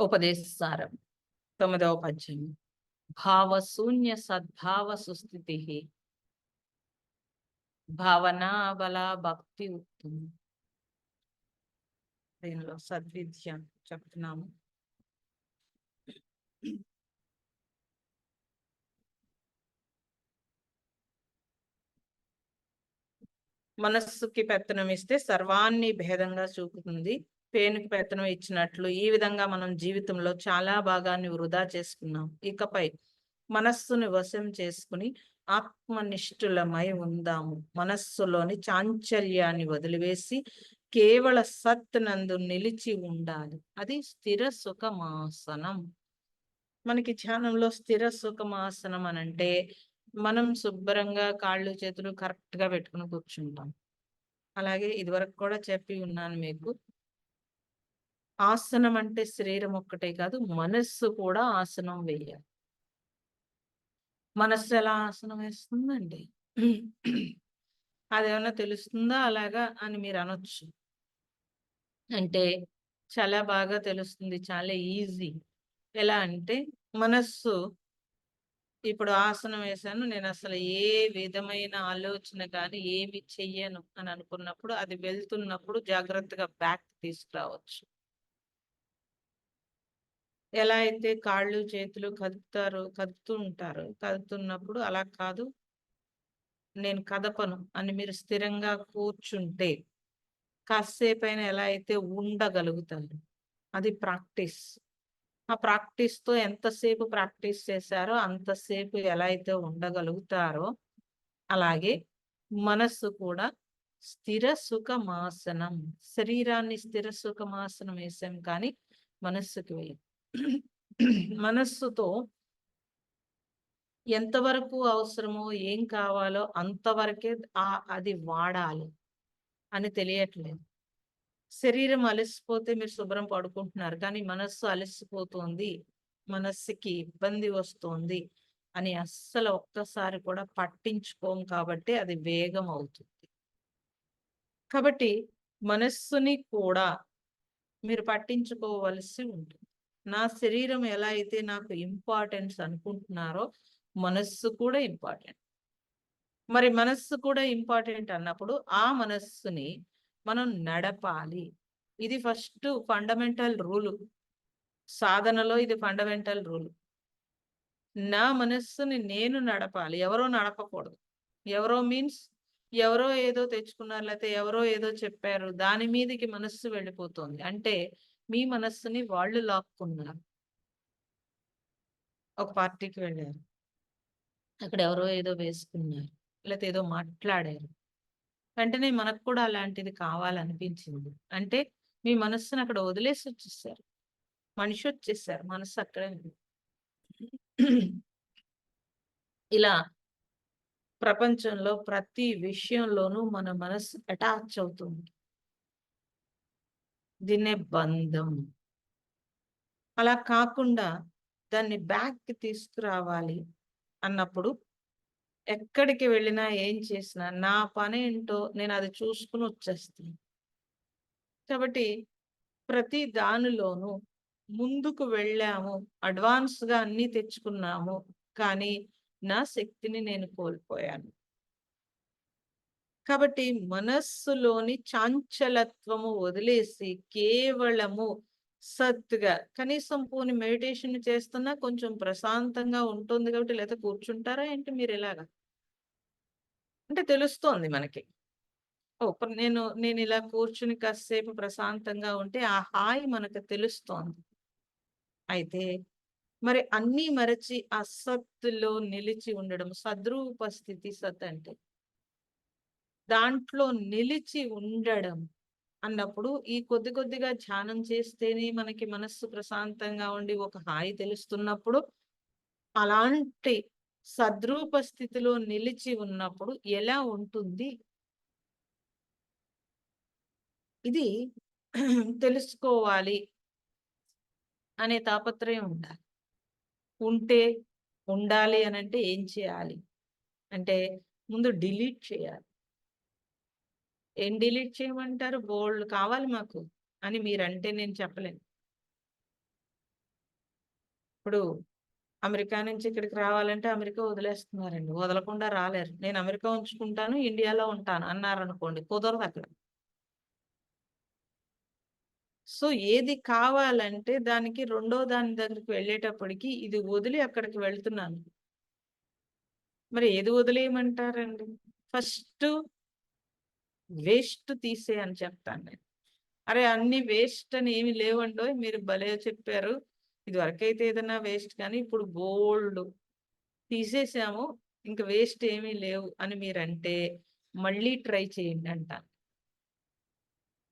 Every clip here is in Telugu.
ఉపదేశసారం 9వ పద్యం. భావశూన్య సద్భావ సుస్థితి భావనా బల భక్తి ఉత్తమం. దీనిలో సద్విద్య చెప్తున్నాము. మనస్సుకి పెత్తనం ఇస్తే సర్వాన్ని భేదంగా చూపుతుంది. పేనుకి పెత్తనం ఇచ్చినట్లు ఈ విధంగా మనం జీవితంలో చాలా భాగాన్ని వృధా చేసుకున్నాం. ఇకపై మనస్సుని వశం చేసుకుని ఆత్మనిష్ఠులమై ఉందాము. మనస్సులోని చాంచల్యాన్ని వదిలివేసి కేవల సత్ నందు నిలిచి ఉండాలి. అది స్థిర సుఖమాసనం. మనకి ధ్యానంలో స్థిర సుఖమాసనం అనంటే మనం శుభ్రంగా కాళ్ళు చేతులు కరెక్ట్ గా పెట్టుకుని కూర్చుంటాం. అలాగే ఇదివరకు కూడా చెప్పి ఉన్నాను మీకు, ఆసనం అంటే శరీరం ఒక్కటే కాదు, మనస్సు కూడా ఆసనం వేయాలి. మనస్సు ఎలా ఆసనం వేస్తుందండి? అదేమన్నా తెలుస్తుందా అలాగా అని మీరు అనొచ్చు. అంటే చాలా బాగా తెలుస్తుంది, చాలా ఈజీ. ఎలా అంటే మనస్సు ఇప్పుడు ఆసనం వేశాను, నేను అసలు ఏ విధమైన ఆలోచన కానీ ఏమి చెయ్యను అని అనుకున్నప్పుడు, అది వెళ్తున్నప్పుడు జాగ్రత్తగా బ్యాక్ తీసుకురావచ్చు. ఎలా అయితే కాళ్ళు చేతులు కదుపుతూ ఉంటారు, కదుపుతున్నప్పుడు అలా కాదు, నేను కదపను అని మీరు స్థిరంగా కూర్చుంటే కాసేపైనా ఎలా అయితే ఉండగలుగుతారు. అది ప్రాక్టీస్. ఆ ప్రాక్టీస్‌తో ఎంతసేపు ప్రాక్టీస్ చేశారో అంతసేపు ఎలా అయితే ఉండగలుగుతారో, అలాగే మనస్సు కూడా స్థిర సుఖమాసనం. శరీరాన్ని స్థిర సుఖమాసనం వేసాం కానీ మనస్సుకి వేయం. మనస్సుతో ఎంతవరకు అవసరమో ఏం కావాలో అంతవరకే అది వాడాలి అని తెలియట్లేదు. శరీరం అలసిపోతే మీరు శుభ్రం పడుకుంటున్నారు, కానీ మనస్సు అలసిపోతుంది, మనస్సుకి ఇబ్బంది వస్తుంది అని అస్సలు ఒక్కసారి కూడా పట్టించుకోం కాబట్టి అది వేగం అవుతుంది. కాబట్టి మనస్సుని కూడా మీరు పట్టించుకోవలసి ఉంటుంది. నా శరీరం ఎలా అయితే నాకు ఇంపార్టెన్స్ అనుకుంటున్నారో మనస్సు కూడా ఇంపార్టెంట్. మరి మనస్సు కూడా ఇంపార్టెంట్ అన్నప్పుడు ఆ మనస్సుని మనం నడపాలి. ఇది ఫస్ట్ ఫండమెంటల్ రూలు. సాధనలో ఇది ఫండమెంటల్ రూల్. నా మనస్సుని నేను నడపాలి, ఎవరో నడపకూడదు. ఎవరో మీన్స్ ఎవరో ఏదో తెచ్చుకున్నారు, లేకపోతే ఎవరో ఏదో చెప్పారు, దాని మీదకి మనస్సు వెళ్ళిపోతుంది. అంటే మీ మనస్సుని వాళ్ళు లాక్కున్నారు. ఒక పార్టీకి వెళ్ళారు, అక్కడ ఎవరో ఏదో వేసుకున్నారు, లేకపోతే ఏదో మాట్లాడారు, వెంటనే మనకు కూడా అలాంటిది కావాలనిపించింది. అంటే మీ మనస్సుని అక్కడ వదిలేసి వచ్చేసారు. మనిషి వచ్చేసారు, మనస్సు అక్కడే ఉంది. ఇలా ప్రపంచంలో ప్రతి విషయంలోనూ మన మనస్సు అటాచ్ అవుతుంది. దీన్నే బంధం. అలా కాకుండా దాన్ని బ్యాక్‌కి తీసుకురావాలి అన్నప్పుడు ఎక్కడికి వెళ్ళినా, ఏం చేసినా నా పనేంటో నేను అది చూసుకొని వచ్చేస్తాను. కాబట్టి ప్రతి దానిలోనూ ముందుకు వెళ్ళాము, అడ్వాన్స్‌గా అన్నీ తెచ్చుకున్నాము, కానీ నా శక్తిని నేను కోల్పోయాను. కాబట్టి మనస్సులోని చాంచలత్వము వదిలేసి కేవలము సత్తుగా, కనీసం పోనీ మెడిటేషన్ చేస్తున్నా కొంచెం ప్రశాంతంగా ఉంటుంది కాబట్టి, లేకపోతే కూర్చుంటారా ఏంటి మీరు ఇలాగా? అంటే తెలుస్తోంది మనకి. ఓహ్! నేను ఇలా కూర్చుని కాసేపు ప్రశాంతంగా ఉంటే ఆ హాయి మనకు తెలుస్తోంది. అయితే మరి అన్నీ మరచి ఆ సత్తులో నిలిచి ఉండడం, సద్రూప స్థితి సత్ అంటే. దాంట్లో నిలిచి ఉండడం అన్నప్పుడు ఈ కొద్ది కొద్దిగా ధ్యానం చేస్తేనే మనకి మనస్సు ప్రశాంతంగా ఉండి ఒక హాయి తెలుస్తున్నప్పుడు, అలాంటి సద్రూప స్థితిలో నిలిచి ఉన్నప్పుడు ఎలా ఉంటుంది? ఇది తెలుసుకోవాలి అనే తాపత్రయం ఉండాలి. ఉంటే ఉండాలి అనంటే ఏం చేయాలి? అంటే ముందు డిలీట్ చేయాలి. ఏం డిలీట్ చేయమంటారు? బోలెడు కావాలి మాకు అని మీరంటే నేను చెప్పలేను. ఇప్పుడు అమెరికా నుంచి ఇక్కడికి రావాలంటే అమెరికా వదిలేస్తున్నారండి. వదలకుండా రాలేరు. నేను అమెరికా ఉంచుకుంటాను, ఇండియాలో ఉంటాను అన్నారనుకోండి, కుదరదు అక్కడ. సో ఏది కావాలంటే దానికి రెండో దాని దగ్గరికి వెళ్ళేటప్పటికి ఇది వదిలి అక్కడికి వెళ్తున్నాను. మరి ఏది వదిలేయమంటారండి? ఫస్ట్ వేస్ట్ తీసేయ్ అని చెప్తాను నేను. అరే! అన్నీ వేస్ట్ అని ఏమి లేవండోయ్! మీరు భలే చెప్పారు. ఇదివరకైతే ఏదన్నా వేస్ట్ కానీ ఇప్పుడు బోలెడు తీసేసాము. ఇంక వేస్ట్ ఏమీ లేవు అని మీరంటే మళ్ళీ ట్రై చేయండి అంటాను.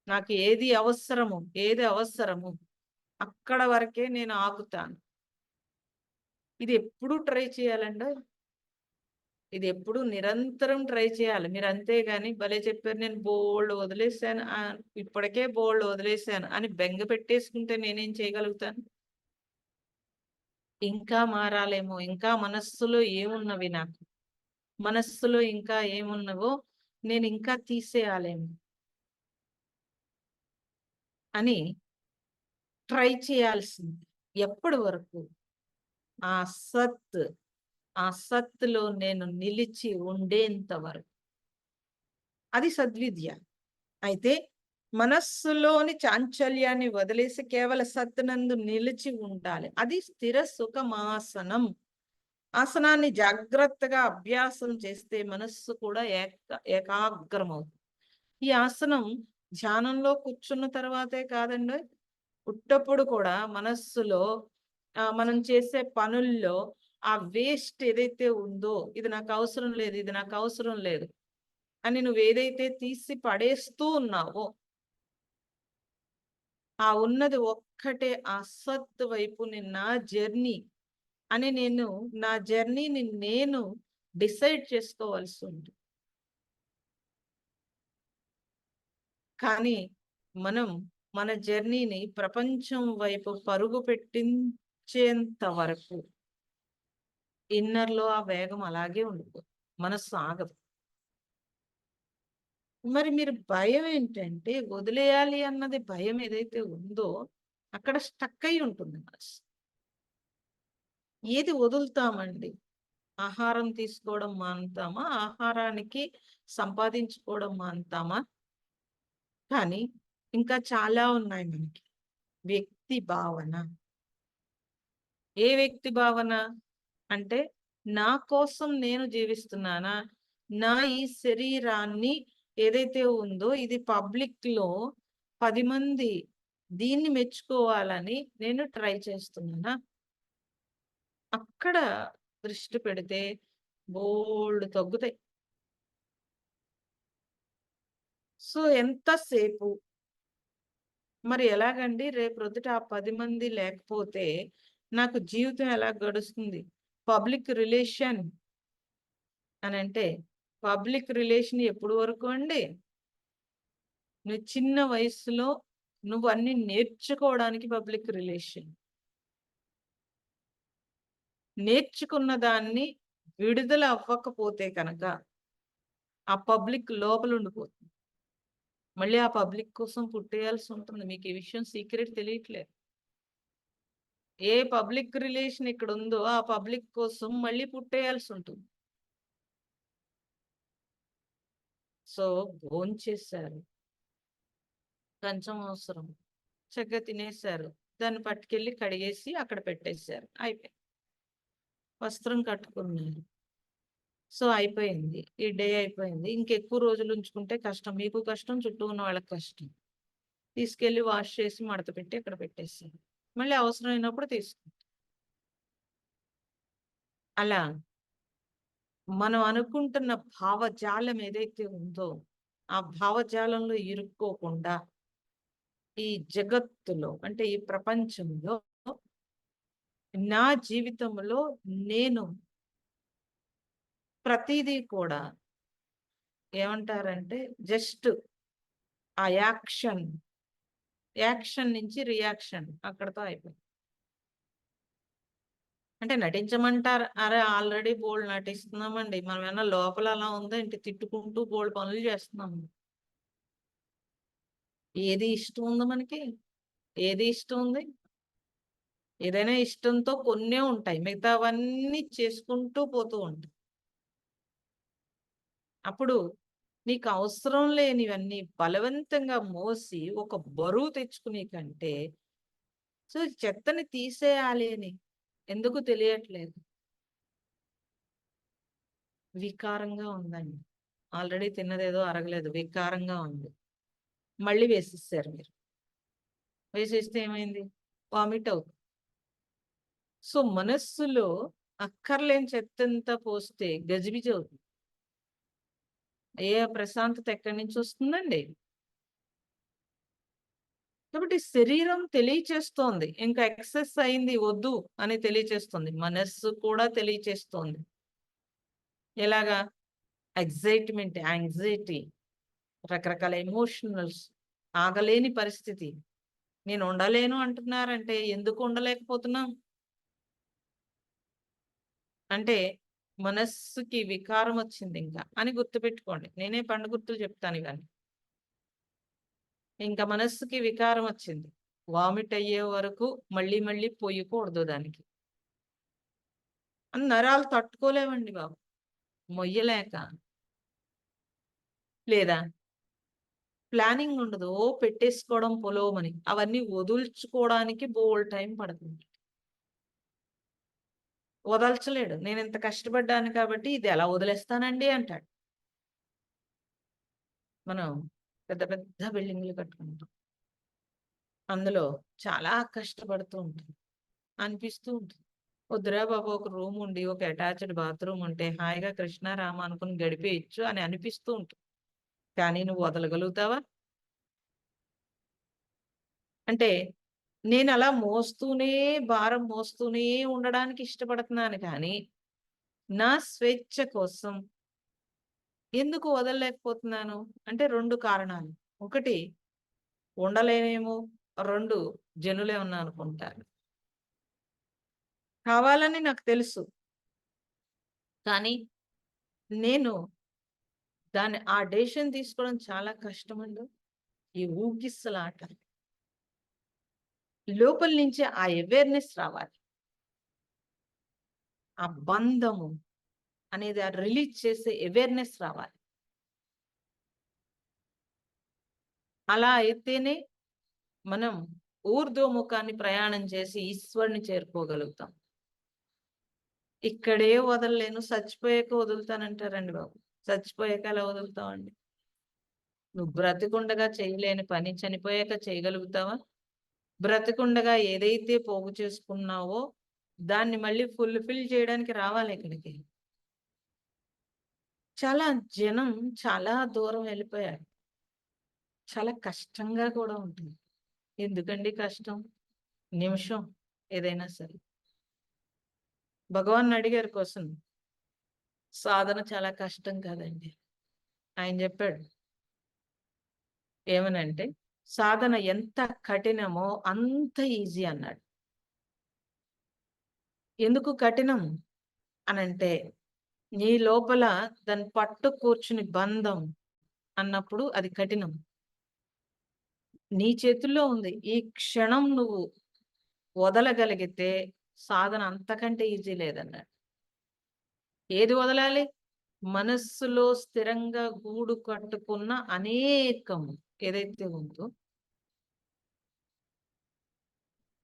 నాకు ఏది అవసరము అక్కడ వరకే నేను ఆగుతాను. ఇది ఎప్పుడు ట్రై చేయాలండోయ్! ఇది ఎప్పుడు నిరంతరం ట్రై చేయాలి. మీరు అంతేగాని భలే చెప్పారు నేను బోలెడు వదిలేసాను ఇప్పటికే బోలెడు వదిలేసాను అని బెంగ పెట్టేసుకుంటే నేనేం చేయగలుగుతాను? ఇంకా మారాలేమో, ఇంకా మనస్సులో ఏమున్నవి నాకు, మనస్సులో ఇంకా ఏమున్నవో నేనింకా తీసేయాలేమో అని ట్రై చేయాల్సింది. ఎప్పటి వరకు? ఆ సత్, ఆ సత్‌లో నేను నిలిచి ఉండేంత వరకు. అది సద్విద్య. అయితే మనస్సులోని చాంచల్యాన్ని వదిలేసి కేవల సత్తునందు నిలిచి ఉండాలి. అది స్థిర సుఖమాసనం. ఆసనాన్ని జాగ్రత్తగా అభ్యాసం చేస్తే మనస్సు కూడా ఏకాగ్రమవుతుంది. ఈ ఆసనం ధ్యానంలో కూర్చున్న తర్వాతే కాదండోయ్! ఉట్టప్పుడు కూడా మనస్సులో మనం చేసే పనుల్లో ఆ వేస్ట్ ఏదైతే ఉందో, ఇది నాకవసరం లేదు, ఇది నాకవసరం లేదు అని నువ్వేదైతే తీసి పడేస్తూ ఉన్నావో, ఆ ఉన్నది ఒక్కటే ఆ సత్ వైపుని నా జర్నీ అని నా జర్నీని నేను డిసైడ్ చేసుకోవాల్సుంది. కానీ మనం మన జర్నీని ప్రపంచం వైపు పరుగు పెట్టించేంత వరకు ఇన్నర్‌లో ఆ వేగం అలాగే ఉండిపోతుంది. మనస్సు ఆగదు. మరి మీరు భయం ఏంటంటే వదిలేయాలి అన్నది భయం ఏదైతే ఉందో అక్కడ స్టక్ అయ్యి ఉంటుంది మనసు. ఏది వదులుతామండి? ఆహారం తీసుకోవడం మానుతామా? ఆహారానికి సంపాదించుకోవడం మానుతామా? కానీ ఇంకా చాలా ఉన్నాయి మనకి. వ్యక్తి భావన. ఏ వ్యక్తి భావన? అంటే నా కోసం నేను జీవిస్తున్నానా? నా ఈ శరీరాన్ని ఏదైతే ఉందో ఇది పబ్లిక్‌లో 10 మంది దీన్ని మెచ్చుకోవాలని నేను ట్రై చేస్తున్నానా? అక్కడ దృష్టి పెడితే బోలెడు తగ్గుతాయి. సో ఎంతసేపు మరి ఎలాగండి రేపొద్దుట ఆ 10 మంది లేకపోతే నాకు జీవితం ఎలా గడుస్తుంది? పబ్లిక్ రిలేషన్ అనంటే పబ్లిక్ రిలేషన్ ఎప్పుడు వరకు అండి? నువ్వు చిన్న వయస్సులో నువ్వు అన్నీ నేర్చుకోవడానికి పబ్లిక్ రిలేషన్. నేర్చుకున్న దాన్ని విడుదల అవ్వకపోతే కనుక ఆ పబ్లిక్ లోపలుండిపోతుంది. మళ్ళీ ఆ పబ్లిక్ కోసం పుట్టేయాల్సి ఉంటుంది. మీకు ఈ విషయం సీక్రెట్ తెలియట్లేదు. ఏ పబ్లిక్ రిలేషన్ ఇక్కడుందో ఆ పబ్లిక్ కోసం మళ్ళీ పుట్టేయాల్సి ఉంటుంది. సో, భోంచేశారు. కంచం అవసరం. చక్కగా తినేశారు. దాన్ని పట్టుకెళ్ళి కడిగేసి అక్కడ పెట్టేశారు. అయిపోయింది. వస్త్రం కట్టుకున్నారు. సో, అయిపోయింది. ఈ డే అయిపోయింది. ఇంకెక్కువ రోజులు ఉంచుకుంటే కష్టం. మీకు కష్టం, చుట్టూ ఉన్న వాళ్ళకి కష్టం. తీసుకెళ్ళి వాష్ చేసి మడత పెట్టి అక్కడ పెట్టేశారు. మళ్ళీ అవసరమైనప్పుడు తీసుకుంటాం. అలా మనం అనుకుంటున్న భావజాలం ఏదైతే ఉందో, ఆ భావజాలంలో ఇరుక్కోకుండా ఈ జగత్తులో అంటే ఈ ప్రపంచంలో నా జీవితంలో నేను ప్రతీదీ కూడా ఏమంటారంటే జస్ట్ ఆ యాక్షన్ నుంచి రియాక్షన్ అక్కడితో అయిపోయింది. అంటే నటించమంటారా? అరే! ఆల్రెడీ బోలెడు నటిస్తున్నామండి. మనమేమన్నా లోపల అలా ఉందా ఏంటి? తిట్టుకుంటూ బోలెడు పనులు చేస్తున్నాము. ఏది ఇష్టం ఉంది మనకి? ఏది ఇష్టం ఉంది? ఏదైనా ఇష్టంతో కొన్నే ఉంటాయి. మిగతావన్నీ చేసుకుంటూ పోతూ ఉంటాయి. అప్పుడు నీకు అవసరం లేనివన్నీ బలవంతంగా మోసి ఒక బరువు తెచ్చుకునే కంటే, సో చెత్తని తీసేయాలి అని ఎందుకు తెలియట్లేదు? వికారంగా ఉందండి. ఆల్రెడీ తిన్నదేదో అరగలేదు. వికారంగా ఉంది. మళ్ళీ వేసేసారు మీరు. వేసేస్తే ఏమైంది? వామిట్ అవుతుంది. సో మనస్సులో అక్కర్లేని చెత్తంతా పోస్తే గజిబిజి అవుతుంది. ఏ ప్రశాంతత ఎక్కడి నుంచి వస్తుందండి? కాబట్టి శరీరం తెలియచేస్తోంది. ఇంకా ఎక్సెస్ అయింది వద్దు అని తెలియచేస్తుంది. మనస్సు కూడా తెలియచేస్తోంది. ఎలాగా? ఎక్సైట్‌మెంట్, యాంగ్జైటీ, రకరకాల ఎమోషనల్స్, ఆగలేని పరిస్థితి. నేను ఉండలేను అంటున్నారంటే ఎందుకు ఉండలేకపోతున్నాం? అంటే మనస్సుకి వికారం వచ్చిందింక అని గుర్తుపెట్టుకోండి. నేనే పండుగుర్తులు చెప్తాను ఇవన్నీ. ఇంక మనస్సుకి వికారం వచ్చింది. వామిట్ అయ్యే వరకు మళ్ళీ మళ్ళీ పొయ్యకూడదు దానికి. నరాలు తట్టుకోలేవండి బాబు. మొయ్యలేక. లేదా ప్లానింగ్ ఉండదు. ఓ పెట్టేసుకోవడం పొలోమని. అవన్నీ వదుల్చుకోవడానికి బోలెడు టైం పడుతుంది. వదల్చలేడు. నేనింత కష్టపడ్డాను కాబట్టి ఇది ఎలా వదిలేస్తానండి అంటాడు. మనం పెద్ద పెద్ద బిల్డింగులు కట్టుకుంటాం. అందులో చాలా కష్టపడుతూ ఉంటాం. అనిపిస్తూ ఉంటుంది. వద్దురా బాబు ఒక రూమ్ ఉండి, ఒక అటాచ్డ్ బాత్రూమ్ ఉంటే హాయిగా కృష్ణ, రామ అనుకుని గడిపేయొచ్చు అని అనిపిస్తూ ఉంటుంది. కానీ నువ్వు వదలగలుగుతావా? అంటే నేనలా మోస్తూనే భారం మోస్తూనే ఉండడానికి ఇష్టపడుతున్నాను కానీ, నా స్వేచ్ఛ కోసం ఎందుకు వదలలేకపోతున్నాను? అంటే 2 కారణాలు. ఒకటి ఉండలేనేమో, 2 జనులేమన్నా అనుకుంటారు. కావాలని నాకు తెలుసు. కానీ నేను ఆ డెసిషన్ తీసుకోవడం చాలా కష్టమండి. ఈ ఊగిసలాట. లోపల నుంచి ఆ అవేర్‌నెస్ రావాలి. ఆ బంధము అనేది రిలీజ్ చేసే అవేర్‌నెస్ రావాలి. అలా అయితేనే మనం ఊర్ధ్వముఖాన్ని ప్రయాణం చేసి ఈశ్వరుని చేరుకోగలుగుతాం. ఇక్కడే వదలలేను చచ్చిపోయాక వదులుతానంటారండి బాబు. చచ్చిపోయాక ఎలా వదులుతావండి? నువ్వు బ్రతికుండగా చేయలేని పని చనిపోయాక చేయగలుగుతావా? బ్రతికుండగా ఏదైతే పోగు చేసుకున్నావో దాన్ని మళ్ళీ ఫుల్‌ఫిల్ చేయడానికి రావాలి ఇక్కడికి. చాలా జనం చాలా దూరం వెళ్ళిపోయారు. చాలా కష్టంగా కూడా ఉంటుంది. ఎందుకండి కష్టం? నిమిషం ఏదైనా సరే. భగవాన్‌నడిగారు క్వెషన్. సాధన చాలా కష్టం కాదండి. ఆయన జెప్పాడు. ఏమనంటే, సాధన ఎంత కఠినమో అంత ఈజీ అన్నాడు. ఎందుకు కఠినం అనంటే, నీ లోపల దాన్ని పట్టు కూర్చుని బంధం అన్నప్పుడు అది కఠినం. నీ చేతుల్లో ఉంది. ఈ క్షణం నువ్వు వదలగలిగితే సాధన అంతకంటే ఈజీ లేదన్నాడు. ఏది వదలాలి? మనస్సులో స్థిరంగా గూడు కట్టుకున్న అనేకం ఏదైతే ఉందో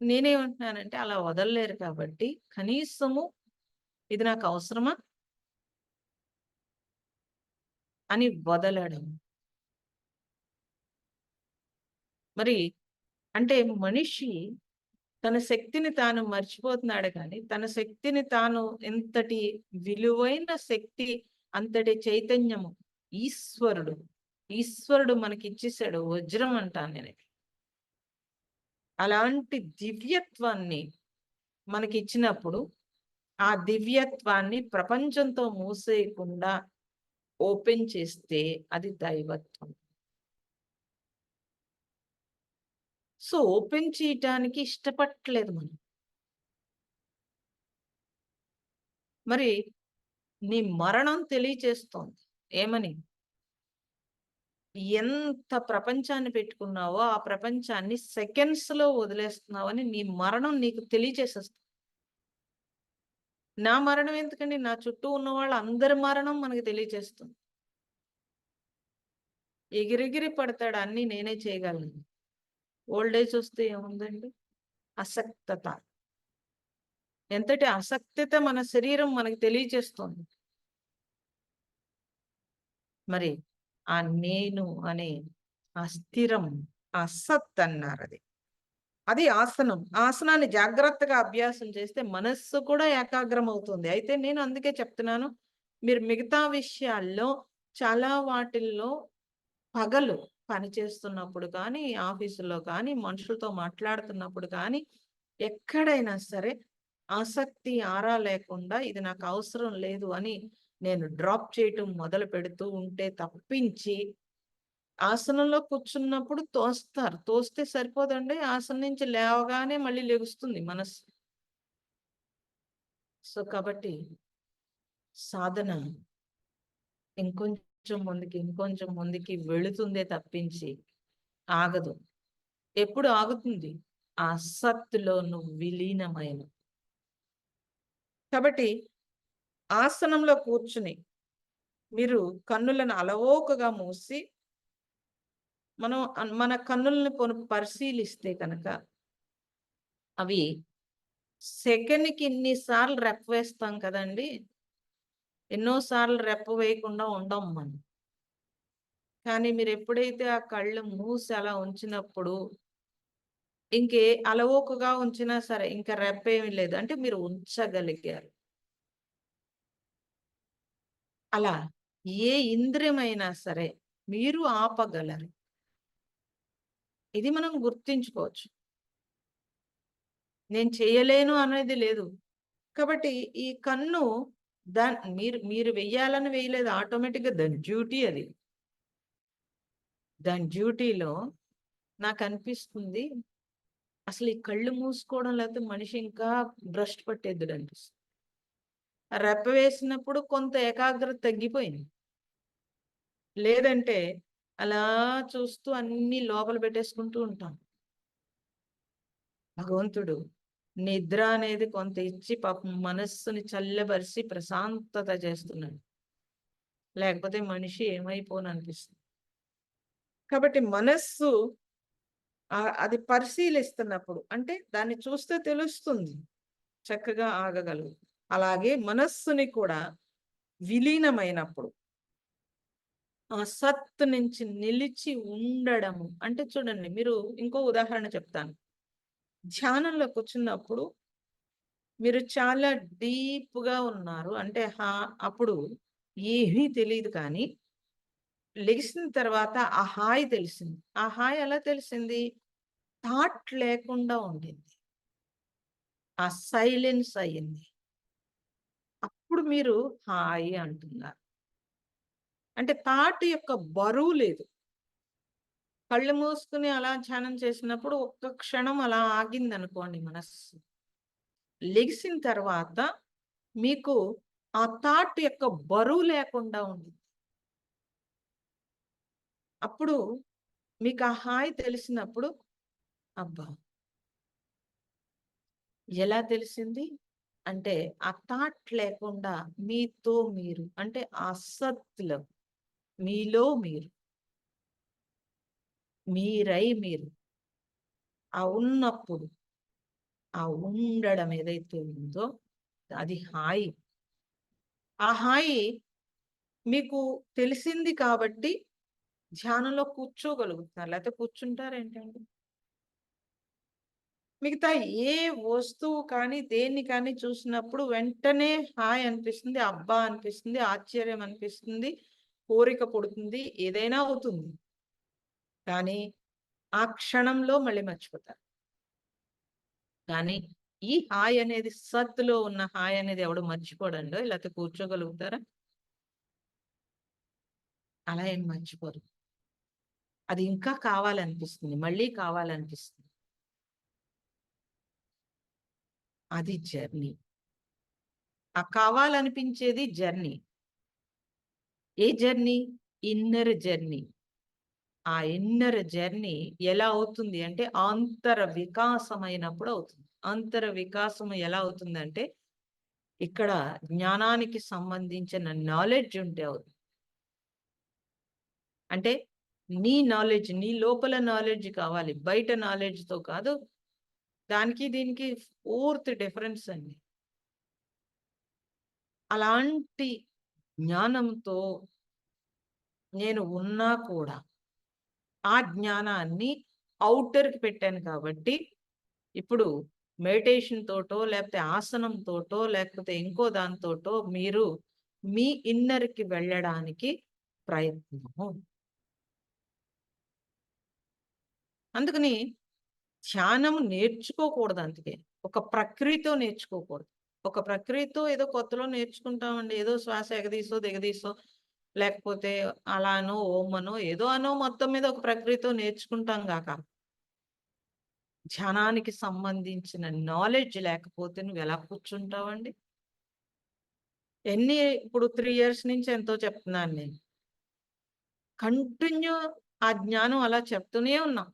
నేనేమంటున్నానంటే అలా వదలలేరు కాబట్టి కనీసము ఇది నాకు అవసరమా? అని వదలడం. మరి అంటే మనిషి తన శక్తిని తాను మర్చిపోతున్నాడు కానీ, తన శక్తిని తాను ఎంతటి విలువైన శక్తి, అంతటి చైతన్యము ఈశ్వరుడు. ఈశ్వరుడు మనకిచ్చేసాడు. వజ్రం అంటాను నేను. అలాంటి దివ్యత్వాన్ని మనకిచ్చినప్పుడు, ఆ దివ్యత్వాన్ని ప్రపంచంతో మూసేయకుండా ఓపెన్ చేస్తే అది దైవత్వం. సో, ఓపెన్ చేయటానికి ఇష్టపడట్లేదు మనం. మరి నీ మరణం తెలియచేస్తోంది. ఏమని? ఎంత ప్రపంచాన్ని పెట్టుకున్నావో, ఆ ప్రపంచాన్ని సెకండ్స్‌లో వదిలేస్తున్నావని నీ మరణం నీకు తెలియచేసేస్తుంది. నా మరణం ఎందుకండి? నా చుట్టూ ఉన్న వాళ్ళందరి మరణం మనకు తెలియచేస్తుంది. ఎగిరెగిరి పడతాడు అన్నీ నేనే చేయగలను. ఓల్డ్ ఏజ్ వస్తే ఏముందండి? అసక్తత. ఎంతటి అసక్తత మన శరీరం మనకు తెలియచేస్తోంది. మరి ఆ నేను అనే ఆ స్థిరం, ఆ సత్ అన్నారది. అది ఆసనం. ఆసనాన్ని జాగ్రత్తగా అభ్యాసం చేస్తే మనస్సు కూడా ఏకాగ్రమవుతుంది. అయితే నేను అందుకే చెప్తున్నాను, మీరు మిగతా విషయాల్లో చాలా వాటిల్లో పగలు పని చేస్తున్నప్పుడు కానీ, ఆఫీసులో కానీ, మనుషులతో మాట్లాడుతున్నప్పుడు కానీ, ఎక్కడైనా సరే ఆసక్తి, ఆరా లేకుండా ఇది నాకు అవసరం లేదు అని నేను డ్రాప్ చేయటం మొదలుపెడుతూ ఉంటే తప్పించి, ఆసనంలో కూర్చున్నప్పుడు తోస్తారు. తోస్తే సరిపోదండి. ఆసనం నుంచి లేవగానే మళ్ళీ లెగుస్తుంది మనస్సు. సో, కాబట్టి సాధన ఇంకొంచెం ముందుకి, ఇంకొంచెం ముందుకి వెళుతుందే తప్పించి ఆగదు. ఎప్పుడు ఆగుతుంది? ఆ సత్తులో నువ్వు విలీనమైన. కాబట్టి ఆసనంలో కూర్చుని మీరు కన్నులను అలవోకగా మూసి మనం మన కన్నుల్ని పరిశీలిస్తే కనుక అవి సెకన్‌కి ఇన్ని సార్లు రెప్పవేస్తాం కదండీ! ఎన్నో సార్లు రెప్ప వేయకుండా ఉండం మనం. కానీ మీరెప్పుడైతే ఆ కళ్ళు మూసి అలా ఉంచినప్పుడు ఇంకే అలవోకగా ఉంచినా సరే ఇంక రెప్పేమి లేదు. అంటే మీరు ఉంచగలిగారు. అలా ఏ ఇంద్రియమైనా సరే మీరు ఆపగలరు. ఇది మనం గుర్తుంచుకోవచ్చు. నేను చేయలేను అనేది లేదు. కాబట్టి ఈ కన్ను మీరు మీరు వెయ్యాలని వేయలేదు. ఆటోమేటిక్‌గా దాని డ్యూటీ అది. దాని డ్యూటీలో నాకనిపిస్తుంది అసలు ఈ కళ్ళు మూసుకోవడం లేకపోతే మనిషి ఇంకా భ్రష్టు పట్టేద్దుడనిపిస్తుంది. రెప్ప వేసినప్పుడు కొంత ఏకాగ్రత తగ్గిపోయింది. లేదంటే అలా చూస్తూ అన్నీ లోపల పెట్టేసుకుంటూ ఉంటాం. భగవంతుడు నిద్ర అనేది కొంత ఇచ్చి పాపం మనస్సుని చల్లబరిసి ప్రశాంతత చేస్తున్నాడు. లేకపోతే మనిషి ఏమైపోననిపిస్తుంది. కాబట్టి మనస్సు అది పరిశీలిస్తున్నప్పుడు అంటే దాన్ని చూస్తే తెలుస్తుంది. చక్కగా ఆగగలదు. అలాగే మనస్సుని కూడా విలీనమైనప్పుడు ఆ సత్ నుంచి నిలిచి ఉండడము. అంటే చూడండి మీరు ఇంకో ఉదాహరణ చెప్తాను. ధ్యానంలో కూర్చున్నప్పుడు మీరు చాలా డీప్‌గా ఉన్నారు. అంటే అప్పుడు ఏమీ తెలీదు కానీ లెగిసిన తర్వాత ఆ హాయి తెలిసింది. ఆ హాయి ఎలా తెలిసింది? థాట్ లేకుండా ఉండింది. ఆ సైలెన్స్ అయింది. అప్పుడు మీరు హాయి అంటున్నారు. అంటే థాట్ యొక్క బరువు లేదు. కళ్ళు మూసుకొని అలా ధ్యానం చేసినప్పుడు ఒక్క క్షణం అలా ఆగిందనుకోండి మనస్సు. లెగిసిన తర్వాత మీకు ఆ థాట్ యొక్క బరువు లేకుండా ఉండిద్ది. అప్పుడు మీకు ఆ హాయి తెలిసినప్పుడు అబ్బా! ఎలా తెలిసింది? అంటే ఆ థాట్ లేకుండా మీతో మీరు అంటే ఆ సత్‌లో మీలో మీరు, మీరై మీరు ఆ ఉన్నప్పుడు, ఆ ఉండడం ఏదైతే ఉందో అది హాయి. ఆ హాయి మీకు తెలిసింది కాబట్టి ధ్యానంలో కూర్చోగలుగుతున్నారు. లేతే కూర్చుంటారేంటండి? మిగతా ఏ వస్తువు కానీ, దేన్ని కానీ చూసినప్పుడు వెంటనే హాయ్ అనిపిస్తుంది, అబ్బా అనిపిస్తుంది, ఆశ్చర్యం అనిపిస్తుంది, కోరిక పుడుతుంది, ఏదైనా అవుతుంది. కానీ ఆ క్షణంలో మళ్ళీ మర్చిపోతారు. కానీ ఈ హాయ్ అనేది సత్తులో ఉన్న హాయ్ అనేది ఎవడు మర్చిపోడండోయ్! లేతే కూర్చోగలుగుతారా? అలా ఏం మర్చిపోరు. అది ఇంకా కావాలనిపిస్తుంది. మళ్ళీ కావాలనిపిస్తుంది. అది జర్నీ. ఆ కావాలనిపించేది జర్నీ. ఏ జర్నీ? Inner journey. ఆ ఇన్నర్ జర్నీ ఎలా అవుతుంది అంటే అంతర వికాసమైనప్పుడు అవుతుంది. అంతర వికాసం ఎలా అవుతుందంటే ఇక్కడ జ్ఞానానికి సంబంధించిన నాలెడ్జ్ ఉంటే అవుతుంది. అంటే నీ నాలెడ్జ్, నీ లోపల నాలెడ్జ్ కావాలి. బయట నాలెడ్జ్‌తో కాదు. దానికి దీనికి పూర్తి డిఫరెన్స్ అండి. అలాంటి జ్ఞానంతో నేను ఉన్నా కూడా, ఆ జ్ఞానాన్ని ఔటర్‌కి పెట్టాను కాబట్టి, ఇప్పుడు మెడిటేషన్ తోటో, లేకపోతే ఆసనం తోటో, లేకపోతే ఇంకో దానితోటో మీరు మీ ఇన్నర్‌కి వెళ్ళడానికి ప్రయత్నము. అందుకని ధ్యానం నేర్చుకోకూడదు అందుకే. ఒక ప్రక్రియతో నేర్చుకోకూడదు. ఒక ప్రక్రియతో ఏదో కొత్తలో నేర్చుకుంటామండి. ఏదో శ్వాస ఎగదీసో, దిగదీసో లేకపోతే అలా అనో, ఓం అనో ఏదో అనో మొత్తం మీద ఒక ప్రక్రియతో నేర్చుకుంటాం గాక, ధ్యానానికి సంబంధించిన నాలెడ్జ్ లేకపోతే నువ్వెలా కూర్చుంటావండి? ఇప్పుడు 3 ఇయర్స్ నుంచి ఎంతో చెప్తున్నాను నేను. కంటిన్యూ ఆ జ్ఞానం అలా చెప్తూనే ఉన్నాం.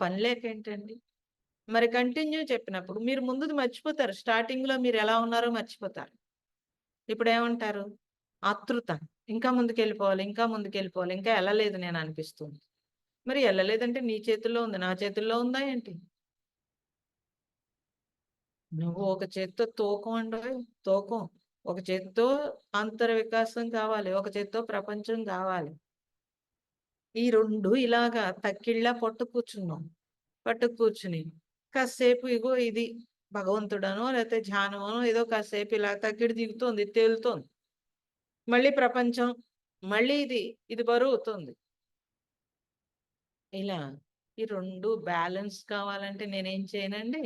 పని లేకేంటండి? మరి కంటిన్యూ చెప్పినప్పుడు మీరు ముందుది మర్చిపోతారు. స్టార్టింగ్‌లో మీరెలా ఉన్నారో మర్చిపోతారు. ఇప్పుడేమంటారు? ఆతృత. ఇంకా ముందుకెళ్ళిపోవాలి, ఇంకా ముందుకెళ్ళిపోవాలి. ఇంకా ఎళ్ళలేదు నేననిపిస్తుంది. మరి ఎళ్ళలేదంటే నీ చేతుల్లో ఉంది. నా చేతుల్లో ఉందా ఏంటి? నువ్వు ఒక చేత్తో తూకం అండోయ్! తూకం. ఒక చేత్తో అంతర్ వికాసం కావాలి. ఒక చేత్తో ప్రపంచం కావాలి. ఈ 2 ఇలాగా తక్కిళ్ళలా పట్టు కూర్చుని కాసేపు ఇగో ఇది భగవంతుడనో లేతే ధ్యానమనో ఏదో కాసేపు ఇలా తక్కిడి దిగుతోంది, తేలుతోంది. మళ్ళీ ప్రపంచం, మళ్ళీ ఇది బరువుతోంది. ఇలా ఈ 2 బ్యాలెన్స్ కావాలంటే నేనేం చేయనండి?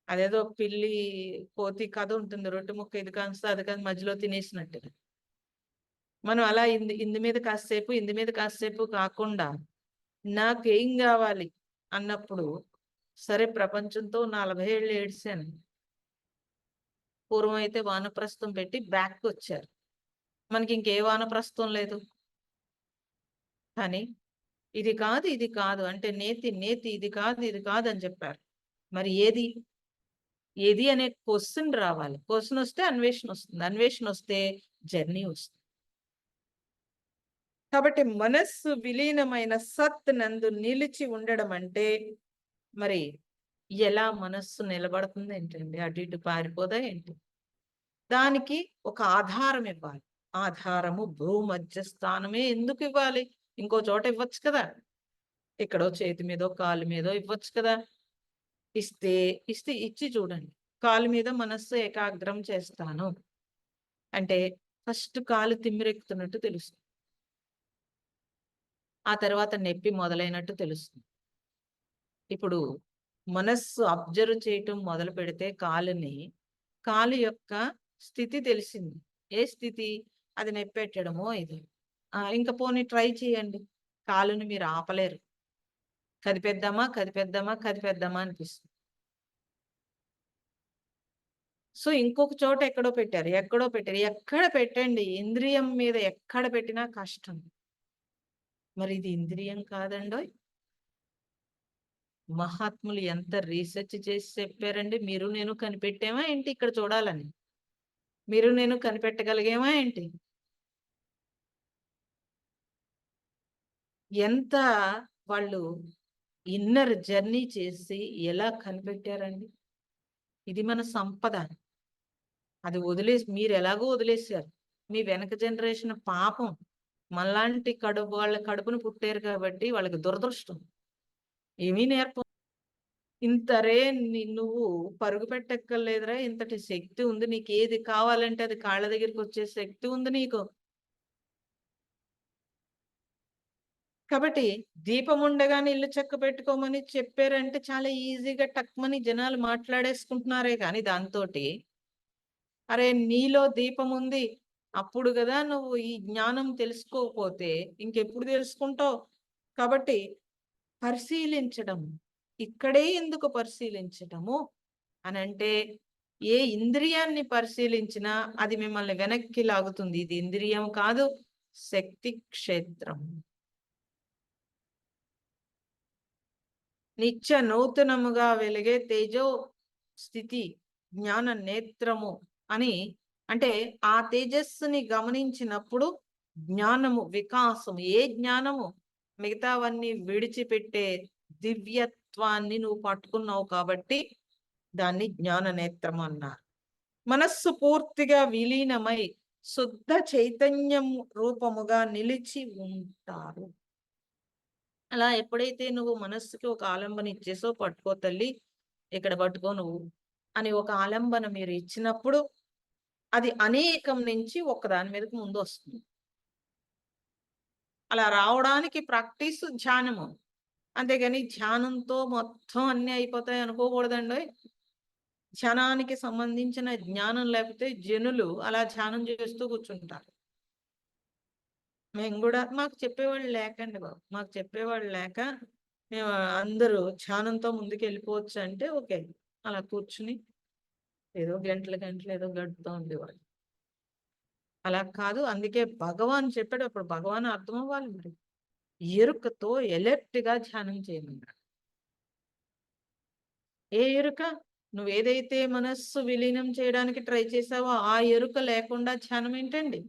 అదేదో పిల్లి, కోతి కథ ఉంటుంది. రొట్టె ముక్క ఇది కాస్త అది కాస్త మధ్యలో తినేసినట్టుగా. మనం అలా ఇందు మీద కాసేపు, ఇందు మీద కాసేపు కాకుండా నాకేం గావాలి అన్నప్పుడు, సరే ప్రపంచంతో 40 ఏళ్ళు ఏడిసాను. పూర్వం అయితే వానప్రస్థం పెట్టి బ్యాక్‌కొచ్చారు. మనకింకే వానప్రస్థం లేదు. కానీ ఇది కాదు, ఇది కాదు అంటే నేతి ఇది కాదు, ఇది కాదని చెప్పారు. మరి ఏది? ఏది అనే క్వెషన్ రావాలి. క్వెషనొస్తే అన్వేషణొస్తుంది. అన్వేషణొస్తే జర్నీ వస్తుంది. కాబట్టి మనస్సు విలీనమైన సత్ నందు నిలిచి ఉండడం అంటే, మరి ఎలా మనస్సు నిలబడుతుందేంటండి? అటు ఇటు పారిపోదా ఏంటి? దానికి ఒక ఆధారం ఇవ్వాలి. ఆధారము భూమధ్య స్థానమే ఎందుకివ్వాలి? ఇంకో చోట ఇవ్వచ్చు కదా! ఎక్కడో చేతి మీదో, కాలు మీదో ఇవ్వచ్చు కదా! ఇస్తే, ఇచ్చి చూడండి. కాలు మీద మనస్సు ఏకాగ్రం చేస్తాను. అంటే ఫస్ట్ కాలు తిమ్మిరెక్కుతున్నట్టు తెలుస్తుంది. ఆ తర్వాత నొప్పి మొదలైనట్టు తెలుస్తుంది. ఇప్పుడు మనస్సు అబ్జర్వ్ చేయటం మొదలుపెడితే కాలు యొక్క స్థితి తెలిసింది. ఏ స్థితి? అది నొప్పెట్టడమో ఇది. ఇంక పోనీ ట్రై చేయండి. కాలుని మీరు ఆపలేరు. కదిపేద్దామా, కదిపేద్దామా, కదిపేద్దామా అనిపిస్తుంది. సో, ఇంకొక చోట ఎక్కడో పెట్టారు. ఎక్కడో పెట్టారు. ఎక్కడ పెట్టండి. ఇంద్రియం మీద ఎక్కడ పెట్టినా కష్టం. మరి ఇది ఇంద్రియం కాదండోయ్! మహాత్ములు ఎంత రీసెర్చ్ చేసి చెప్పారండి. మీరు నేను కనిపెట్టామా ఏంటి ఇక్కడ చూడాలని? మీరు నేను కనిపెట్టగలిగామా ఏంటి? ఎంత వాళ్ళు ఇన్నర్ జర్నీ చేసి ఎలా కనిపెట్టారండి? ఇది మన సంపద. అది మీరెలాగో వదిలేసారు. మీ వెనక జనరేషన్ పాపం. మనలాంటి వాళ్ళ కడుపున పుట్టారు కాబట్టి వాళ్ళకి దురదృష్టం. ఏమీ ఇంతరే నువ్వు పరుగు పెట్టక్కర్లేదురా! ఇంతటి శక్తి ఉంది. నీకేది కావాలంటే అది కాళ్ళ దగ్గరికొచ్చే శక్తి ఉంది నీకు. కాబట్టి దీపం ఉండగానే ఇల్లు చక్కబెట్టుకోమని చెప్పారంటే చాలా ఈజీగా టక్‌మని జనాలు మాట్లాడేసుకుంటున్నారే గానీ దాంతోటి, అరే నీలో దీపముంది. అప్పుడు గదా నువ్వు ఈ జ్ఞానం తెలుసుకోకపోతే ఇంకెప్పుడు తెలుసుకుంటావు? కాబట్టి పరిశీలించడం. ఇక్కడే ఎందుకు పరిశీలించటము అనంటే ఏ ఇంద్రియాన్ని పరిశీలించినా అది మిమ్మల్ని వెనక్కి లాగుతుంది. ఇది ఇంద్రియం కాదు, శక్తి క్షేత్రం. నిత్య నూతనముగా వెలిగే తేజో స్థితి జ్ఞాన నేత్రము అని, అంటే ఆ తేజస్సుని గమనించినప్పుడు జ్ఞానము వికాసము, ఏ జ్ఞానము మిగతావన్నీ విడిచిపెట్టే దివ్యత్వాన్ని నువ్వు పట్టుకున్నావు కాబట్టి దాన్ని జ్ఞాన నేత్రం అన్నారు. మనస్సు పూర్తిగా విలీనమై శుద్ధ చైతన్యం రూపముగా నిలిచి ఉంటారు. అలా ఎప్పుడైతే నువ్వు మనస్సుకి ఒక ఆలంబన ఇచ్చేసో, పట్టుకో తల్లి ఇక్కడ పట్టుకో నువ్వు అని ఒక ఆలంబన మీరు ఇచ్చినప్పుడు అది అనేకం నుంచి ఒక్కదాని మీదకి ముందు వస్తుంది. అలా రావడానికి ప్రాక్టీస్ ధ్యానము. అంతేగాని ధ్యానంతో మొత్తం అన్ని అయిపోతాయి అనుకోకూడదండి. ధ్యానానికి సంబంధించిన జ్ఞానం లేకపోతే జనులు అలా ధ్యానం చేస్తూ కూర్చుంటారు. మేము కూడా మాకు చెప్పేవాళ్ళు లేకండి బాబు. మాకు చెప్పేవాళ్ళు లేక మేము అందరూ ధ్యానంతో ముందుకెళ్ళిపోవచ్చు అంటే ఓకే. అలా కూర్చుని ఏదో గంటలు గంటలు ఏదో గడుపుతూ ఉండేవాళ్ళు. అలా కాదు. అందుకే భగవాన్ చెప్పాడు. అప్పుడు భగవాన్ అర్థం అవ్వాలి మరి. ఎరుకతో ఎలర్ట్‌గా ధ్యానం చేయమన్నాడు. ఏ ఎరుక? నువ్వేదైతే మనస్సు విలీనం చేయడానికి ట్రై చేసావో ఆ ఎరుక లేకుండా ధ్యానం ఏంటండి?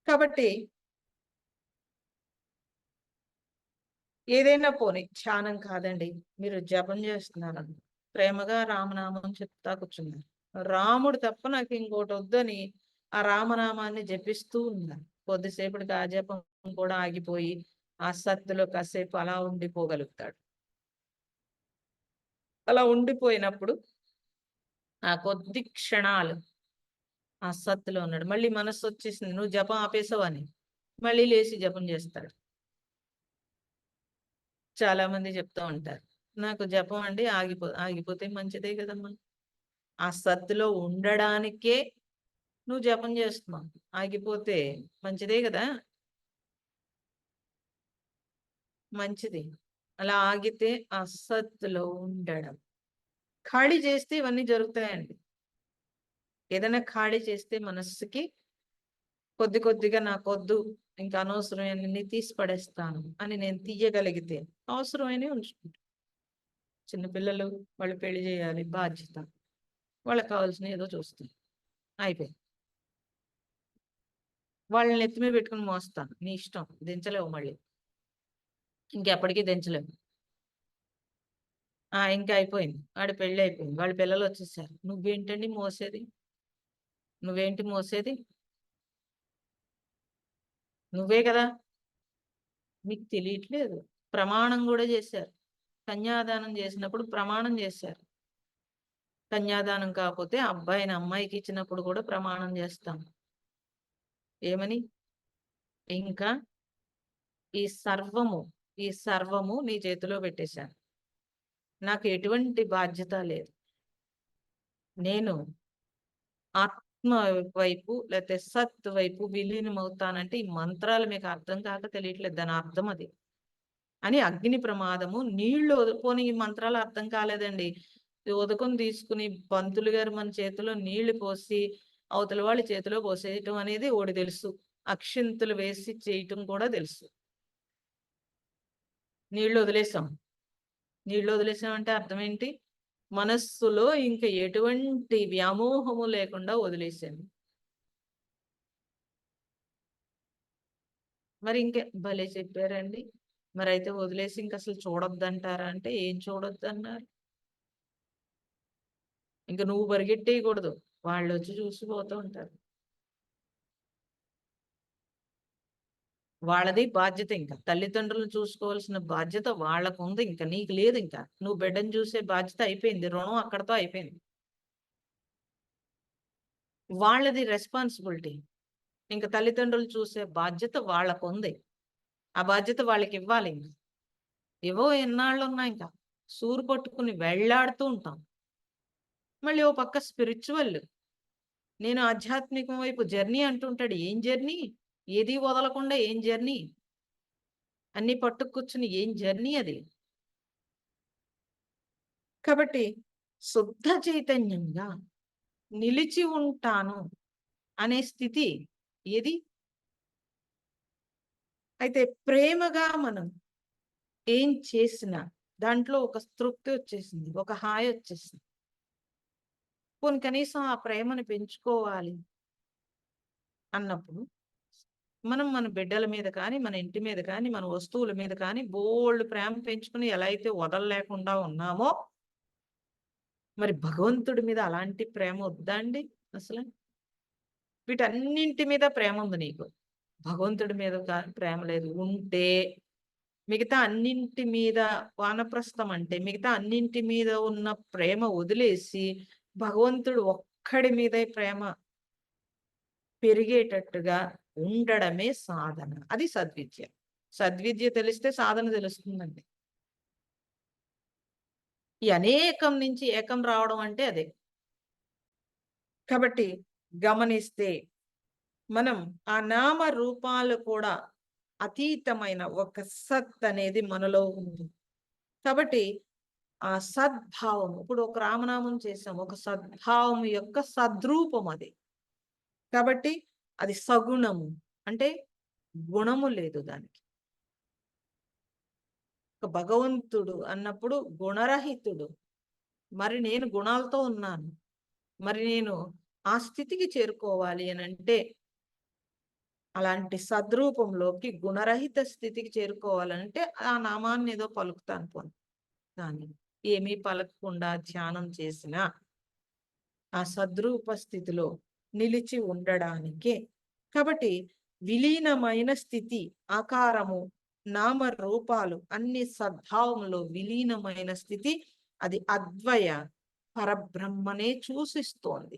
కాబట్టి ఏదైనా పోనీ ధ్యానం కాదండి. మీరు జపం చేస్తున్నారని ప్రేమగా రామనామం చెప్తా కూర్చున్నారు. రాముడు తప్ప నాకు ఇంకోటొద్దని ఆ రామనామాన్ని జపిస్తూ ఉన్నారు. కొద్దిసేపటికి ఆ జపం కూడా ఆగిపోయి ఆ సత్తులో కాసేపు అలా ఉండిపోగలుగుతాడు. అలా ఉండిపోయినప్పుడు ఆ కొద్ది క్షణాలు ఆ సత్తులో ఉన్నాడు. మళ్ళీ మనస్సొచ్చేసింది నువ్వు జపం ఆపేసావని. మళ్ళీ లేసి జపం చేస్తాడు. చాలా మంది చెప్తూ ఉంటారు. నాకు జపం అండి ఆగిపోతే మంచిదే కదమ్మా! ఆ సత్తులో ఉండడానికే నువ్వు జపం చేస్తున్నావు. ఆగిపోతే మంచిదే గదా! మంచిది. అలా ఆగితే ఆ సత్తులో ఉండడం. ఖాళీ చేస్తే ఇవన్నీ జరుగుతాయండి. ఏదైనా ఖాళీ చేస్తే మనస్సుకి కొద్ది కొద్దిగా నాకొద్దు, ఇంకా అనవసరమైనన్ని తీసి పడేస్తాను అని నేను తీయగలిగితే అవసరమైనవి ఉంచుకుంటా. చిన్న పిల్లలు వాళ్ళు పెళ్లి చేయాలి బాధ్యత. వాళ్ళకి కావాల్సినవి ఏదో చూస్తాను. అయిపోయింది. వాళ్ళని నెత్తి మీద పెట్టుకొని మోస్తాను. నీ ఇష్టం దించలేవు మళ్ళీ. ఇంకెప్పటికి దించలేవు. ఇంకా అయిపోయింది. వాడి పెళ్లి అయిపోయింది. వాళ్ళ పిల్లలొచ్చేసారు. నువ్వేంటండి మోసేది? నువ్వేంటి మోసేది? నువ్వే కదా! మీకు తెలియట్లేదు. ప్రమాణం గూడా జేశారు. కన్యాదానం జేసినప్పుడు ప్రమాణం జేశారు. కన్యాదానం కాపోతే అబ్బాయిని అమ్మాయికిచ్చినప్పుడు గూడా ప్రమాణం జేస్తాం. ఏమని? ఇంకా ఈ సర్వము నీ చేతిలో పెట్టేశాను. నాకు ఎటువంటి బాధ్యత లేదు. నేను ఆత్మ వైపు లేతే సత్ వైపు విలీనమవుతానంటే ఈ మంత్రాలు మీకు అర్థం కాక తెలియట్లేదు. దాని అర్థం అది. అని అగ్ని ప్రమాదము, నీళ్లు పోనీ ఈ మంత్రాలు అర్థం కాలేదండి. ఈ ఉదకం తీసుకుని పంతులు గారు మన చేతిలో నీళ్లు పోసి, అవతల వాళ్ళ చేతిలో పోసేయటం అనేది ఒకటి తెలుసు. అక్షింతలు వేసి చేయటం కూడా తెలుసు. నీళ్లు వదిలేసాం. నీళ్లు వదిలేసామంటే అర్థం ఏంటి? మనస్సులో ఇంక ఎటువంటి వ్యామోహము లేకుండా వదిలేసాను. మరి భలే చెప్పారండి. మరైతే వదిలేసి ఇంకసలు చూడొద్దంటారా అంటే ఏం చూడొద్దన్నారు? ఇంక నువ్వు పరిగెట్టేయకూడదు. వాళ్ళొచ్చి చూసిపోతూ ఉంటారు. వాళ్ళది బాధ్యత ఇంక. తల్లిదండ్రులను చూసుకోవాల్సిన బాధ్యత వాళ్ళకుంది ఇంక. నీకు లేదింక. నువ్వు బిడ్డని చూసే బాధ్యత అయిపోయింది. రుణం అక్కడితో అయిపోయింది. వాళ్ళది రెస్పాన్సిబిలిటీ. ఇంక తల్లిదండ్రులు చూసే బాధ్యత వాళ్ళకుంది. ఆ బాధ్యత వాళ్ళకివ్వాలింక. ఏవో ఎన్నాళ్ళున్నాయింక. సూరు పట్టుకుని వెళ్లాడుతూ ఉంటాం. మళ్ళీ ఓ పక్క స్పిరిచ్యువల్. నేను ఆధ్యాత్మికం వైపు జర్నీ అంటుంటాడు. ఏం జర్నీ? ఏది వదలకుండా ఏం జర్నీ? అన్నీ పట్టుకు కూర్చుని ఏం జర్నీ అది? కాబట్టి శుద్ధ చైతన్యంగా నిలిచి ఉంటాను అనే స్థితి ఏది? అయితే ప్రేమగా మనం ఏం చేసినా దాంట్లో ఒక తృప్తి వచ్చేసింది. ఒక హాయి వచ్చేసింది. పోనీ కనీసం ఆ ప్రేమను పెంచుకోవాలి అన్నప్పుడు మనం మన బిడ్డల మీద కానీ, మన ఇంటి మీద కానీ, మన వస్తువుల మీద కానీ బోలెడు ప్రేమ పెంచుకొని ఎలా అయితే వదలలేకుండా ఉన్నామో, మరి భగవంతుడి మీద అలాంటి ప్రేమ వద్దా అండి అసల? వీటన్నింటి మీద ప్రేమ ఉంది నీకు. భగవంతుడి మీద ప్రేమ లేదు. ఉంటే మిగతా అన్నింటి మీద వానప్రస్థం అంటే మిగతా అన్నింటి మీద ఉన్న ప్రేమ వదిలేసి భగవంతుడు ఒక్కడి మీదే ప్రేమ పెరిగేటట్టుగా ఉండడమే సాధన. అది సద్విద్య. సద్విద్య తెలిస్తే సాధన తెలుస్తుందండి. ఈ అనేకం నుంచి ఏకం రావడం అంటే అదే. కాబట్టి గమనిస్తే మనం ఆ నామ రూపాలు కూడా అతీతమైన ఒక సత్ అనేది మనలో ఉంది. కాబట్టి ఆ సద్భావం ఇప్పుడు ఒక రామనామం చేసాం. ఒక సద్భావం యొక్క సద్రూపం అది. కాబట్టి అది సగుణము. అంటే గుణము లేదు దానికి. ఒక భగవంతుడు అన్నప్పుడు గుణరహితుడు. మరి నేను గుణాలతో ఉన్నాను. మరి నేను ఆ స్థితికి చేరుకోవాలి అనంటే అలాంటి సద్రూపంలోకి గుణరహిత స్థితికి చేరుకోవాలంటే ఆ నామాన్ని ఏదో పలుకుతాను పోనీ. కానీ ఏమీ పలకకుండా ధ్యానం చేసినా ఆ సద్రూప స్థితిలో నిలిచి ఉండడానికే. కాబట్టి విలీనమైన స్థితి, ఆకారము, నామ రూపాలు అన్ని సద్భావంలో విలీనమైన స్థితి అది అద్వయ పరబ్రహ్మనే సూచిస్తోంది.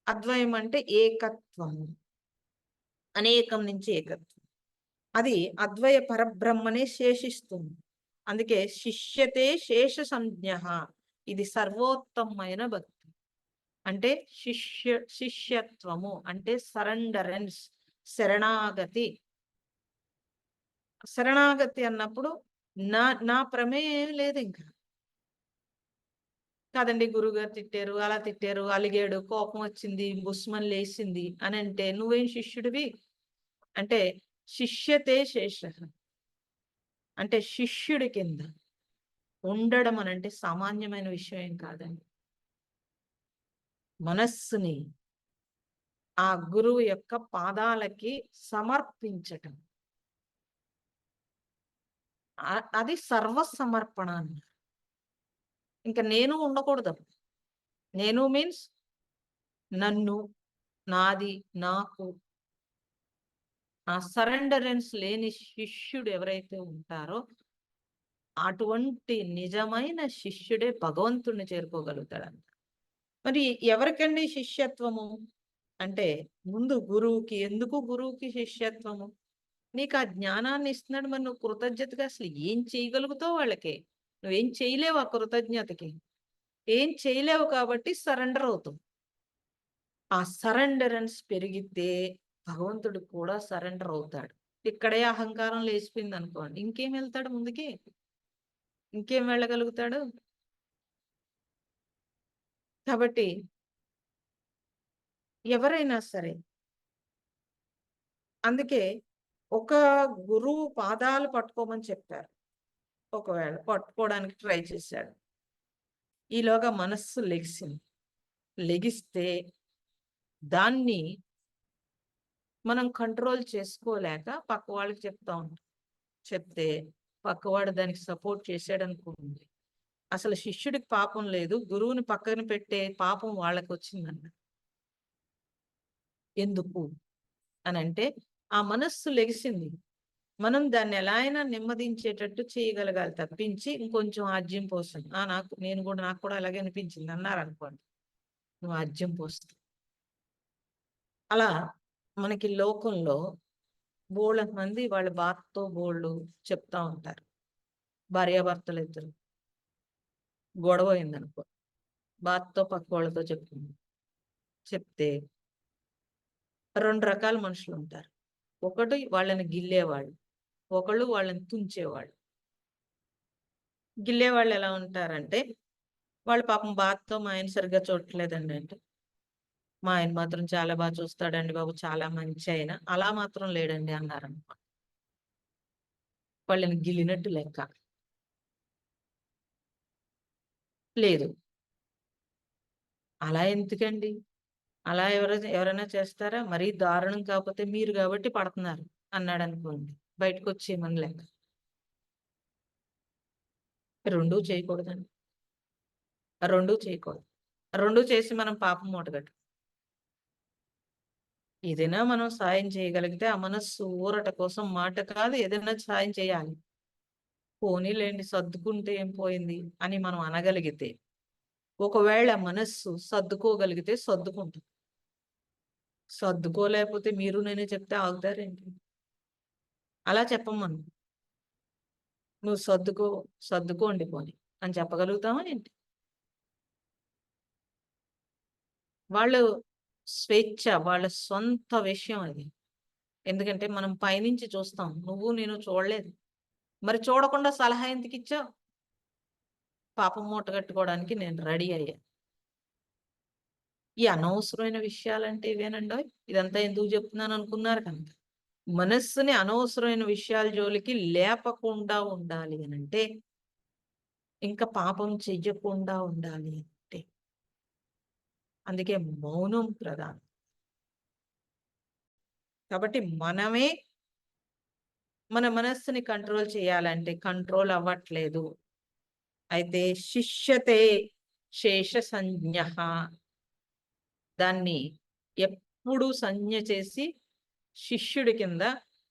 అద్వయం అంటే ఏకత్వము. అనేకం నుంచి ఏకత్వం. అది అద్వయ పరబ్రహ్మనే శేషిస్తుంది. అందుకే శిష్యతే శేష సంజ్ఞః. ఇది సర్వోత్తమైన భక్తి. అంటే శిష్యత్వము అంటే సరెండరెన్స్, శరణాగతి. శరణాగతి అన్నప్పుడు నా నా ప్రమేయం ఏమి లేదు ఇంకా. కాదండి గురువుగారు తిట్టారు, అలా తిట్టారు, అలిగాడు, కోపం వచ్చింది, బుస్మని లేచింది అని అంటే నువ్వేం శిష్యుడివి? అంటే శిష్యతే శేషః. అంటే శిష్యుడి కింద ఉండడం అనంటే సామాన్యమైన విషయం ఏం కాదండి. మనస్సుని ఆ గురువు యొక్క పాదాలకి సమర్పించటం. అది సర్వసమర్పణ అన్నారు. ఇంక నేను ఉండకూడదు. నేను మీన్స్ నన్ను, నాది, నాకు ఆ సరెండరెన్స్ లేని శిష్యుడు ఎవరైతే ఉంటారో అటువంటి నిజమైన శిష్యుడే భగవంతుడిని చేరుకోగలుగుతాడంట. మరి ఎవరికండి శిష్యత్వము? అంటే ముందు గురువుకి. ఎందుకు గురువుకి శిష్యత్వము? నీకు ఆ జ్ఞానాన్ని ఇస్తున్నాడు మరి నువ్వు కృతజ్ఞతగా అసలు ఏం చేయగలుగుతావు వాళ్ళకి? నువ్వేం చేయలేవు ఆ కృతజ్ఞతకి. ఏం చేయలేవు కాబట్టి సరెండర్ అవుతావు. ఆ సరెండరెన్స్ పెరిగితే భగవంతుడు కూడా సరెండర్ అవుతాడు. ఇక్కడే అహంకారం లేచిపోయింది అనుకోండి. ఇంకేం వెళ్తాడు ముందుకి? ఇంకేం వెళ్ళగలుగుతాడు? కాబట్టి ఎవరైనా సరే అందుకే ఒక గురువు పాదాలు పట్టుకోమని చెప్పారు. ఒకవేళ పట్టుకోవడానికి ట్రై చేశాడు. ఈలోగా మనస్సు లెగిసింది. లెగిస్తే దాన్ని మనం కంట్రోల్ చేసుకోలేక పక్క వాళ్ళకి చెప్తా ఉంటాం. చెప్తే పక్కవాడు దానికి సపోర్ట్ చేశాడనుకోండి. అసలు శిష్యుడికి పాపం లేదు. గురువుని పక్కన పెట్టే పాపం వాళ్ళకొచ్చిందంట. ఎందుకు అనంటే ఆ మనస్సు లెగిసింది. మనం దాన్ని ఎలా అయినా నెమ్మదించేటట్టు చేయగలగాలి తప్పించి ఇంకొంచెం ఆజ్యం పోస్తుంది. నాకు కూడా అలాగే అనిపించింది అన్నారనుకోండి. నువ్వు ఆజ్యం పోస్తావు. అలా మనకి లోకంలో బోలెడు మంది వాళ్ళ భర్తతో బోలెడు చెప్తా ఉంటారు. భార్యాభర్తలిద్దరు గొడవ అయిందనుకో. భర్తతో పక్కోళ్ళతో చెప్తుంది. చెప్తే 2 రకాల మనుషులుంటారు. ఒకటి వాళ్ళని గిల్లేవాళ్ళు. ఒకళ్ళు వాళ్ళని తుంచేవాళ్ళు. గిల్లేవాళ్ళు ఎలా ఉంటారంటే వాళ్ళు పాపం బాధతో మా ఆయన సరిగ్గా చూడట్లేదండి అంటే, మా ఆయన మాత్రం చాలా బాగా చూస్తాడండి బాబు, చాలా మంచి ఆయన. అలా మాత్రం లేడండి అన్నారనమాట. వాళ్ళని గిల్లినట్టు లెక్క. లేదు. అలా ఎందుకండి? అలా ఎవరైనా చేస్తారా? మరీ దారుణం కాకపోతే మీరు గాబట్టి పడతన్నారు అన్నాడనుకోండి. బయటకొచ్చేయమని లెక్క. రెండూ చేయకూడదండి. రెండూ చేయకూడదు. రెండూ చేసి మనం పాపం మూటగట్టు. ఏదైనా మనం సాయం చేయగలిగితే ఆ మనస్సు ఊరట కోసం మాట కాదు ఏదైనా సాయం చేయాలి. పోనీలెండి సర్దుకుంటే ఏం పోయింది అని మనం అనగలిగితే, ఒకవేళ మనస్సు సర్దుకోగలిగితే సర్దుకుంటుంది. సర్దుకోలేకపోతే మీరు నేనే చెప్తే ఆగుతారేంటి? అలా చెప్పం మనం. నువ్వు సర్దుకోండి పోనీ అని చెప్పగలుగుతామా ఏంటి? వాళ్ళు స్వేచ్ఛ, వాళ్ళ సొంత విషయం అది. ఎందుకంటే మనం పైనుంచి చూస్తాం. నువ్వు నేను చూడలేదు. మరి చూడకుండా సలహా ఎందుకిచ్చావు? పాపం మూట కట్టుకోవడానికి నేను రెడీ అయ్యా. ఈ అనవసరమైన విషయాలంటే ఇవేనండోయ్! ఇదంతా ఎందుకు చెప్తున్నాననుకున్నారు కనుక. మనస్సుని అనవసరమైన విషయాల జోలికి లేపకుండా ఉండాలి అనంటే, ఇంక పాపం చెయ్యకుండా ఉండాలి అంటే, అందుకే మౌనం ప్రధానం. కాబట్టి మనమే మన మనస్సుని కంట్రోల్ చేయాలంటే కంట్రోల్ అవ్వట్లేదు. అయితే శిష్యతే శేష సంజ్ఞః దాన్ని ఎప్పుడూ సంజ్ఞ చేసి శిష్యుడి కింద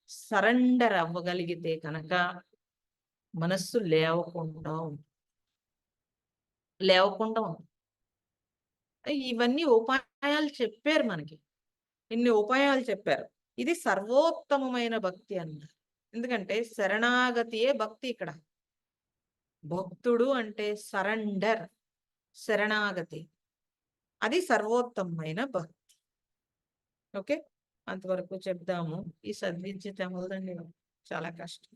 సరెండర్ అవ్వగలిగితే కనుక మనస్సు లేవకుండా ఉంటుంది. ఇవన్నీ ఉపాయాలు చెప్పారు మనకి. ఇన్ని ఉపాయాలు చెప్పారు. ఇది సర్వోత్తమమైన భక్తి అన్నారు. ఎందుకంటే శరణాగతియే భక్తి ఇక్కడ. భక్తుడు అంటే సరెండర్, శరణాగతి. అది సర్వోత్తమమైన భక్తి. ఓకే. అంతవరకు చెప్దాము. ఈ సద్విద్య తెమలదండి చాలా కష్టం.